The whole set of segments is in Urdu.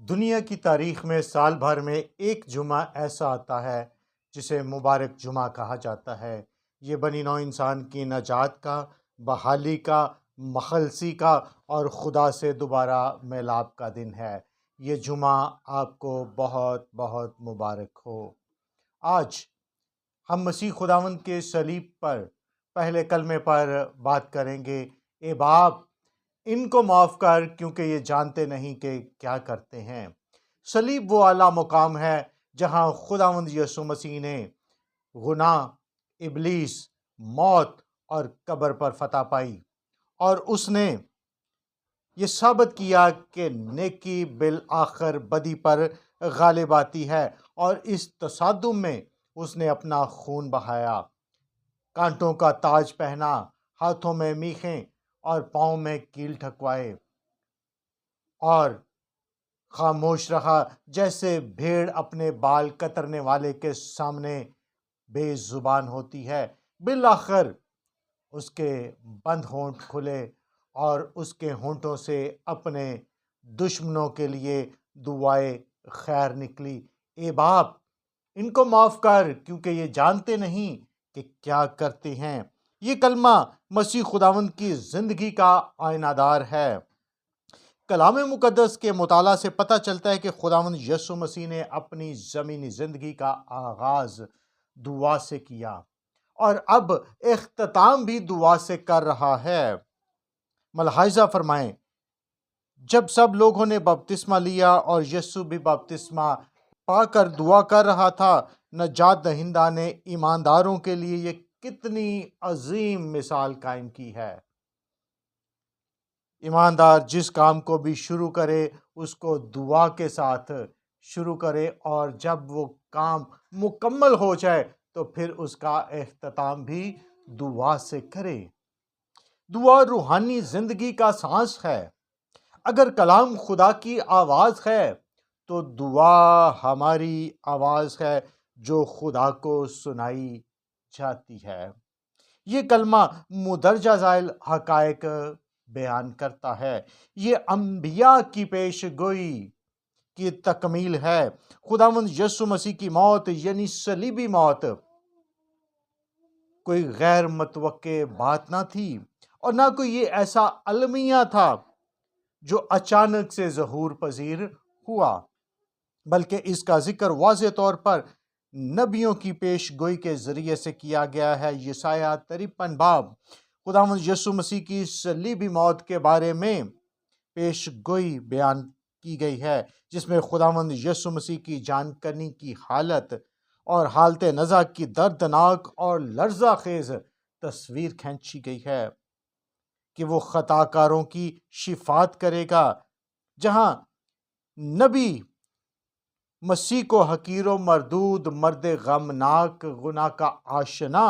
دنیا کی تاریخ میں سال بھر میں ایک جمعہ ایسا آتا ہے جسے مبارک جمعہ کہا جاتا ہے۔ یہ بنی نوع انسان کی نجات کا، بحالی کا، مخلصی کا اور خدا سے دوبارہ میلاب کا دن ہے۔ یہ جمعہ آپ کو بہت بہت مبارک ہو۔ آج ہم مسیح خداوند کے صلیب پر پہلے کلمے پر بات کریں گے۔ اے باپ، ان کو معاف کر کیونکہ یہ جانتے نہیں کہ کیا کرتے ہیں۔ صلیب وہ اعلیٰ مقام ہے جہاں خداوند یسوع مسیح نے گناہ، ابلیس، موت اور قبر پر فتح پائی، اور اس نے یہ ثابت کیا کہ نیکی بالآخر بدی پر غالب آتی ہے، اور اس تصادم میں اس نے اپنا خون بہایا، کانٹوں کا تاج پہنا، ہاتھوں میں میخیں اور پاؤں میں کیل ٹھکوائے، اور خاموش رہا جیسے بھیڑ اپنے بال کترنے والے کے سامنے بے زبان ہوتی ہے۔ بالآخر اس کے بند ہونٹ کھلے اور اس کے ہونٹوں سے اپنے دشمنوں کے لیے دعائے خیر نکلی۔ اے باپ، ان کو معاف کر کیونکہ یہ جانتے نہیں کہ کیا کرتے ہیں۔ یہ کلمہ مسیح خداوند کی زندگی کا آئینہ دار ہے۔ کلام مقدس کے مطالعہ سے پتہ چلتا ہے کہ خداوند یسوع مسیح نے اپنی زمینی زندگی کا آغاز دعا سے کیا، اور اب اختتام بھی دعا سے کر رہا ہے۔ ملاحظہ فرمائیں، جب سب لوگوں نے بپتسمہ لیا اور یسوع بھی بپتسمہ پا کر دعا کر رہا تھا، نجات دہندہ نے ایمانداروں کے لیے یہ کتنی عظیم مثال قائم کی ہے۔ ایماندار جس کام کو بھی شروع کرے اس کو دعا کے ساتھ شروع کرے، اور جب وہ کام مکمل ہو جائے تو پھر اس کا اختتام بھی دعا سے کرے۔ دعا روحانی زندگی کا سانس ہے۔ اگر کلام خدا کی آواز ہے تو دعا ہماری آواز ہے جو خدا کو سنائی جاتی ہے۔ یہ کلمہ مندرجہ ذیل حقائق بیان کرتا ہے۔ یہ انبیاء کی پیش گوئی کی تکمیل ہے۔ خداوند یسوع مسیح کی موت یعنی صلیبی موت کوئی غیر متوقع بات نہ تھی، اور نہ کوئی یہ ایسا المیہ تھا جو اچانک سے ظہور پذیر ہوا، بلکہ اس کا ذکر واضح طور پر نبیوں کی پیش گوئی کے ذریعے سے کیا گیا ہے۔ یسایہ 53 باب خداوند یسوع مسیح کی صلیبی موت کے بارے میں پیش گوئی بیان کی گئی ہے، جس میں خداوند یسوع مسیح کی جان کنی کی حالت اور حالت نزع کی دردناک اور لرزہ خیز تصویر کھینچی گئی ہے کہ وہ خطا کاروں کی شفاعت کرے گا۔ جہاں نبی مسیح کو حقیر و مردود، مرد غمناک، گناہ کا آشنا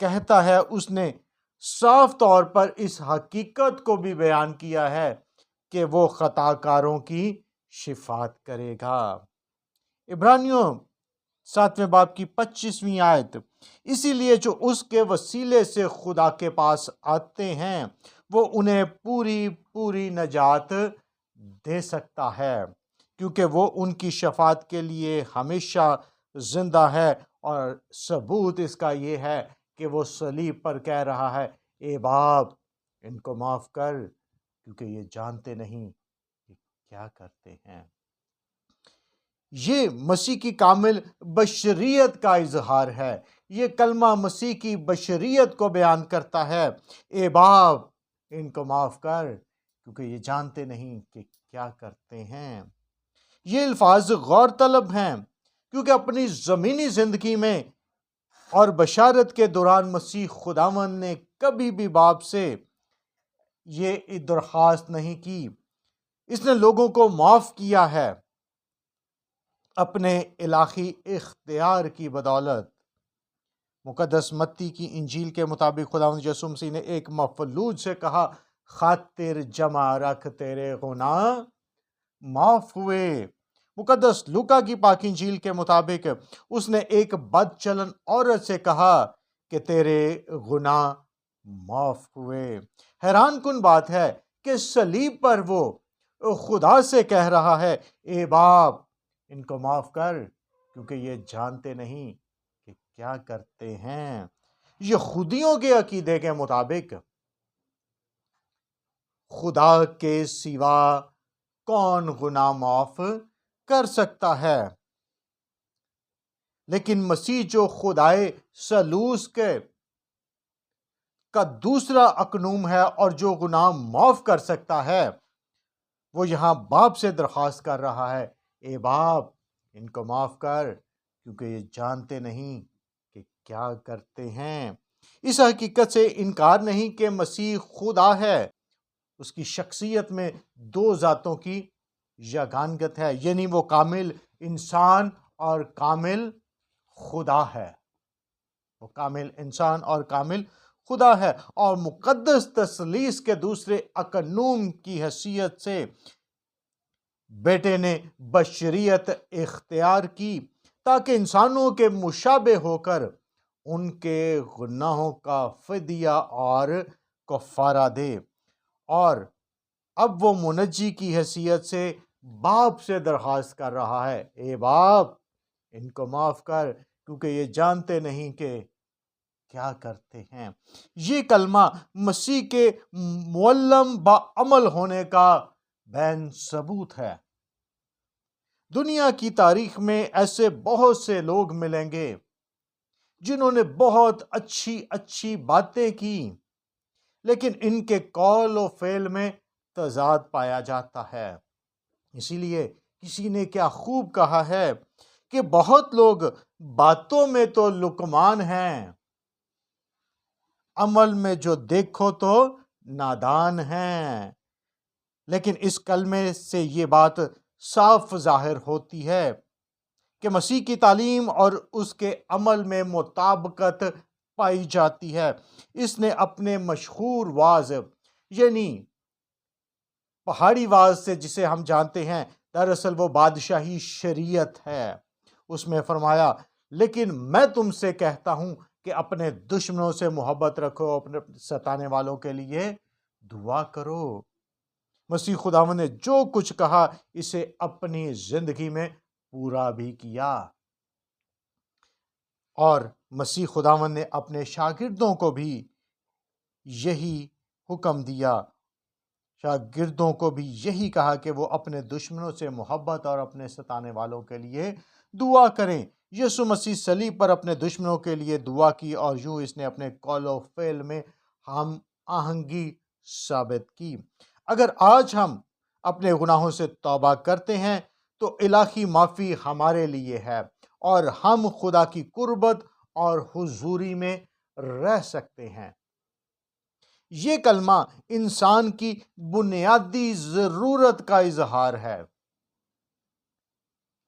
کہتا ہے، اس نے صاف طور پر اس حقیقت کو بھی بیان کیا ہے کہ وہ خطا کاروں کی شفاعت کرے گا۔ عبرانیوں 7ویں باب کی 25ویں آیت، اسی لیے جو اس کے وسیلے سے خدا کے پاس آتے ہیں وہ انہیں پوری پوری نجات دے سکتا ہے، کیونکہ وہ ان کی شفاعت کے لیے ہمیشہ زندہ ہے۔ اور ثبوت اس کا یہ ہے کہ وہ صلیب پر کہہ رہا ہے، اے باپ، ان کو معاف کر کیونکہ یہ جانتے نہیں کہ کیا کرتے ہیں۔ یہ مسیح کی کامل بشریت کا اظہار ہے۔ یہ کلمہ مسیح کی بشریت کو بیان کرتا ہے۔ اے باپ، ان کو معاف کر کیونکہ یہ جانتے نہیں کہ کیا کرتے ہیں۔ یہ الفاظ غور طلب ہیں، کیونکہ اپنی زمینی زندگی میں اور بشارت کے دوران مسیح خداوند نے کبھی بھی باپ سے یہ درخواست نہیں کی۔ اس نے لوگوں کو معاف کیا ہے اپنے الہی اختیار کی بدولت۔ مقدس متی کی انجیل کے مطابق خداوند یسوع مسیح نے ایک مفلوج سے کہا، خاطر جمع رکھ، تیرے گناہ معاف ہوئے۔ مقدس لوکا کی پاک انجیل کے مطابق اس نے ایک بد چلن عورت سے کہا کہ تیرے گناہ معاف ہوئے۔ حیران کن بات ہے کہ صلیب پر وہ خدا سے کہہ رہا ہے، اے باپ ان کو معاف کر، کیونکہ یہ جانتے نہیں کہ کیا کرتے ہیں۔ یہودیوں کے عقیدے کے مطابق خدا کے سوا کون گناہ معاف کر سکتا ہے؟ لیکن مسیح جو خدائے ثالوث کا دوسرا اقنوم ہے اور جو گناہ معاف کر سکتا ہے، وہ یہاں باپ سے درخواست کر رہا ہے، اے باپ ان کو معاف کر، کیونکہ یہ جانتے نہیں کہ کیا کرتے ہیں۔ اس حقیقت سے انکار نہیں کہ مسیح خدا ہے۔ اس کی شخصیت میں دو ذاتوں کی یگانگت ہے، یعنی وہ کامل انسان اور کامل خدا ہے۔ وہ کامل انسان اور کامل خدا ہے، اور مقدس تثلیث کے دوسرے اقنوم کی حیثیت سے بیٹے نے بشریت اختیار کی تاکہ انسانوں کے مشابہ ہو کر ان کے گناہوں کا فدیہ اور کفارہ دے، اور اب وہ منجی کی حیثیت سے باپ سے درخواست کر رہا ہے، اے باپ ان کو معاف کر، کیونکہ یہ جانتے نہیں کہ کیا کرتے ہیں۔ یہ کلمہ مسیح کے معلم بعمل ہونے کا بین ثبوت ہے۔ دنیا کی تاریخ میں ایسے بہت سے لوگ ملیں گے جنہوں نے بہت اچھی باتیں کی، لیکن ان کے قول و فعل میں تضاد پایا جاتا ہے۔ اسی لیے کسی نے کیا خوب کہا ہے کہ بہت لوگ باتوں میں تو لقمان ہیں، عمل میں جو دیکھو تو نادان ہیں۔ لیکن اس کلمے سے یہ بات صاف ظاہر ہوتی ہے کہ مسیح کی تعلیم اور اس کے عمل میں مطابقت پائی جاتی ہے۔ اس نے اپنے مشہور واعظ یعنی پہاڑی واعظ سے، جسے ہم جانتے ہیں دراصل وہ بادشاہی شریعت ہے، اس میں فرمایا، لیکن میں تم سے کہتا ہوں کہ اپنے دشمنوں سے محبت رکھو، اپنے ستانے والوں کے لیے دعا کرو۔ مسیح خداوند نے جو کچھ کہا اسے اپنی زندگی میں پورا بھی کیا، اور مسیح خداوند نے اپنے شاگردوں کو بھی یہی حکم دیا، شاگردوں کو بھی یہی کہا کہ وہ اپنے دشمنوں سے محبت اور اپنے ستانے والوں کے لیے دعا کریں۔ یسوع مسیح صلیب پر اپنے دشمنوں کے لیے دعا کی، اور یوں اس نے اپنے قول و فعل میں ہم آہنگی ثابت کی۔ اگر آج ہم اپنے گناہوں سے توبہ کرتے ہیں تو الہی معافی ہمارے لیے ہے، اور ہم خدا کی قربت اور حضوری میں رہ سکتے ہیں۔ یہ کلمہ انسان کی بنیادی ضرورت کا اظہار ہے،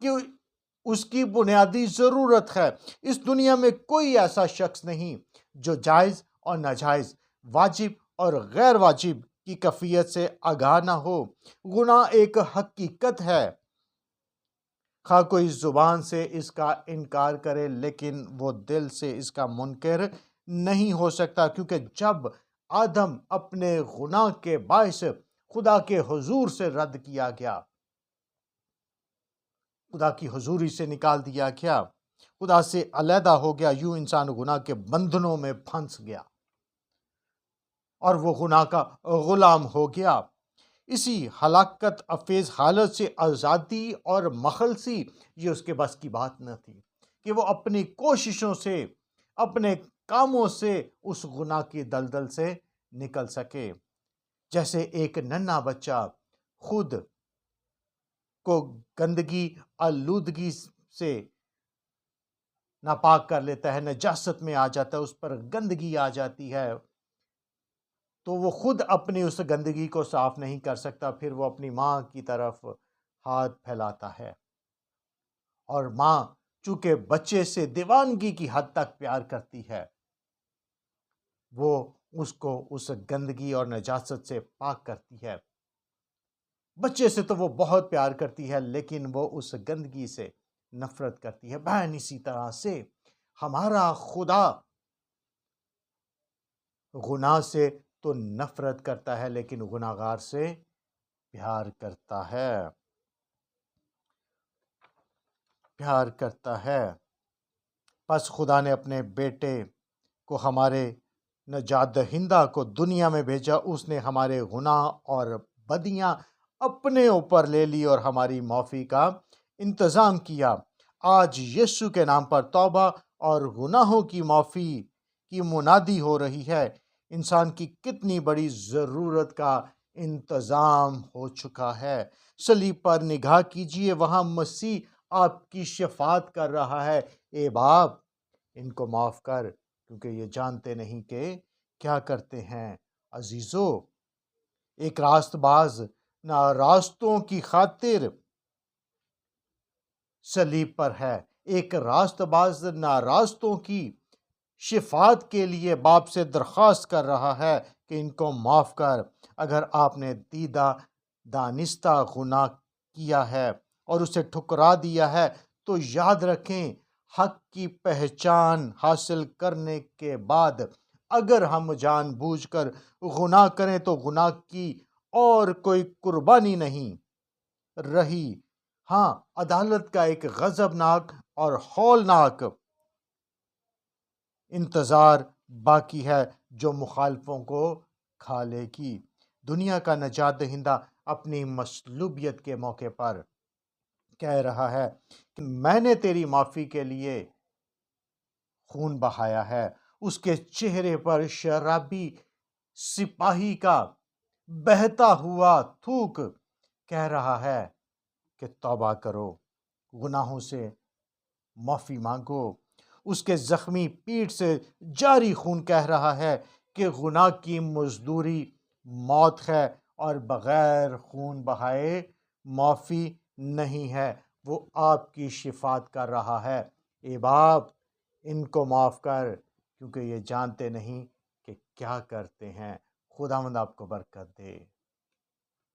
کہ اس کی بنیادی ضرورت ہے۔ اس دنیا میں کوئی ایسا شخص نہیں جو جائز اور ناجائز، واجب اور غیر واجب کی کیفیت سے آگاہ نہ ہو۔ گناہ ایک حقیقت ہے، خواہ کوئی زبان سے اس کا انکار کرے، لیکن وہ دل سے اس کا منکر نہیں ہو سکتا، کیونکہ جب آدم اپنے گناہ کے باعث خدا کے حضور سے رد کیا گیا، خدا کی حضوری سے نکال دیا گیا، خدا سے علیحدہ ہو گیا، یوں انسان گناہ کے بندھنوں میں پھنس گیا اور وہ گناہ کا غلام ہو گیا۔ اسی ہلاکت افیز حالت سے آزادی اور مخلصی، یہ اس کے بس کی بات نہ تھی کہ وہ اپنی کوششوں سے، اپنے کاموں سے اس گناہ کی دلدل سے نکل سکے۔ جیسے ایک ننھا بچہ خود کو گندگی آلودگی سے ناپاک کر لیتا ہے، نجاست میں آ جاتا ہے، اس پر گندگی آ جاتی ہے، تو وہ خود اپنی اس گندگی کو صاف نہیں کر سکتا، پھر وہ اپنی ماں کی طرف ہاتھ پھیلاتا ہے، اور ماں چونکہ بچے سے دیوانگی کی حد تک پیار کرتی ہے، وہ اس کو اس گندگی اور نجاست سے پاک کرتی ہے۔ بچے سے تو وہ بہت پیار کرتی ہے، لیکن وہ اس گندگی سے نفرت کرتی ہے۔ بہن اسی طرح سے ہمارا خدا گناہ سے تو نفرت کرتا ہے، لیکن گناہگار سے پیار کرتا ہے، پیار کرتا ہے۔ پس خدا نے اپنے بیٹے کو ہمارے نجات دہندہ کو دنیا میں بھیجا۔ اس نے ہمارے گناہ اور بدیاں اپنے اوپر لے لی اور ہماری معافی کا انتظام کیا۔ آج یسوع کے نام پر توبہ اور گناہوں کی معافی کی منادی ہو رہی ہے۔ انسان کی کتنی بڑی ضرورت کا انتظام ہو چکا ہے۔ صلیب پر نگاہ کیجئے، وہاں مسیح آپ کی شفاعت کر رہا ہے۔ اے باپ، ان کو معاف کر، کیونکہ یہ جانتے نہیں کہ کیا کرتے ہیں۔ عزیزو، ایک راست باز ناراستوں کی خاطر صلیب پر ہے۔ ایک راست باز ناراستوں کی شفاعت کے لیے باپ سے درخواست کر رہا ہے کہ ان کو معاف کر۔ اگر آپ نے دیدہ دانستہ گناہ کیا ہے اور اسے ٹھکرا دیا ہے تو یاد رکھیں، حق کی پہچان حاصل کرنے کے بعد اگر ہم جان بوجھ کر گناہ کریں تو گناہ کی اور کوئی قربانی نہیں رہی۔ ہاں، عدالت کا ایک غضبناک اور ہولناک انتظار باقی ہے جو مخالفوں کو کھا لے گی۔ دنیا کا نجات دہندہ اپنی مصلوبیت کے موقع پر کہہ رہا ہے کہ میں نے تیری معافی کے لیے خون بہایا ہے۔ اس کے چہرے پر شرابی سپاہی کا بہتا ہوا تھوک کہہ رہا ہے کہ توبہ کرو، گناہوں سے معافی مانگو۔ اس کے زخمی پیٹھ سے جاری خون کہہ رہا ہے کہ گناہ کی مزدوری موت ہے اور بغیر خون بہائے معافی نہیں ہے۔ وہ آپ کی شفاعت کر رہا ہے۔ اے باپ، ان کو معاف کر، کیونکہ یہ جانتے نہیں کہ کیا کرتے ہیں۔ خداوند آپ کو برکت دے۔